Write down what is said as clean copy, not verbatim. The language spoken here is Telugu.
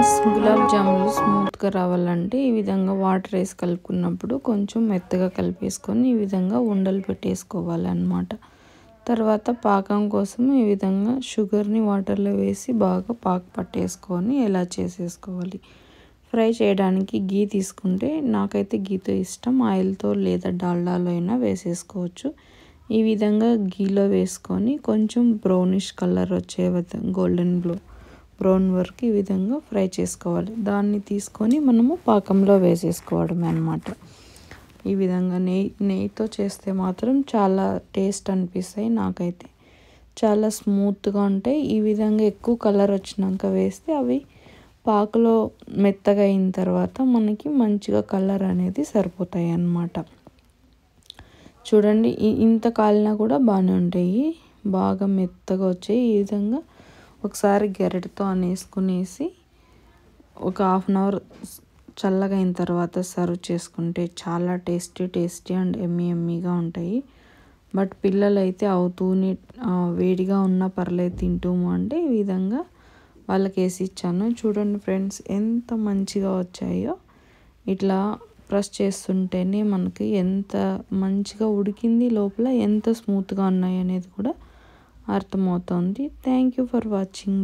ఫ్రెండ్స్, గులాబ్ జాములు స్మూత్గా రావాలంటే ఈ విధంగా వాటర్ వేసి కలుపుకున్నప్పుడు కొంచెం మెత్తగా కలిపేసుకొని ఈ విధంగా ఉండలు పెట్టేసుకోవాలన్నమాట. తర్వాత పాకం కోసం ఈ విధంగా షుగర్ని వాటర్లో వేసి బాగా పాకు పట్టేసుకొని ఎలా చేసేసుకోవాలి. ఫ్రై చేయడానికి గీ తీసుకుంటే నాకైతే గీతో ఇష్టం, ఆయిల్తో లేదా డాల్డాలో అయినా వేసేసుకోవచ్చు. ఈ విధంగా గీలో వేసుకొని కొంచెం బ్రౌనిష్ కలర్ వచ్చే గోల్డెన్ బ్రౌన్ వరకు ఈ విధంగా ఫ్రై చేసుకోవాలి. దాన్ని తీసుకొని మనము పాకంలో వేసేసుకోవడమే అన్నమాట. ఈ విధంగా నెయ్యితో చేస్తే మాత్రం చాలా టేస్ట్ అనిపిస్తాయి. నాకైతే చాలా స్మూత్గా ఉంటాయి. ఈ విధంగా ఎక్కువ కలర్ వచ్చినాక వేస్తే అవి పాకులో మెత్తగా అయిన తర్వాత మనకి మంచిగా కలర్ అనేది సరిపోతాయి అన్నమాట. చూడండి, ఇంత కాలినా కూడా బాగానే ఉంటాయి, బాగా మెత్తగా వచ్చాయి. ఈ విధంగా ఒకసారి గెరటితో అనేసుకునేసి ఒక హాఫ్ అన్ అవర్ చల్లగా అయిన తర్వాత సర్వ్ చేసుకుంటే చాలా టేస్టీ అండ్ ఎమ్మీగా ఉంటాయి. బట్ పిల్లలు అయితే అవుతూనే వేడిగా ఉన్నా పర్లేదు తింటాము అంటే ఈ విధంగా వాళ్ళకి వేసి ఇచ్చాను. చూడండి ఫ్రెండ్స్, ఎంత మంచిగా వచ్చాయో. ఇట్లా ప్రెస్ చేస్తుంటేనే మనకి ఎంత మంచిగా ఉడికింది, లోపల ఎంత స్మూత్గా ఉన్నాయి అనేది కూడా అర్థమవుతుంది. Thank you for watching.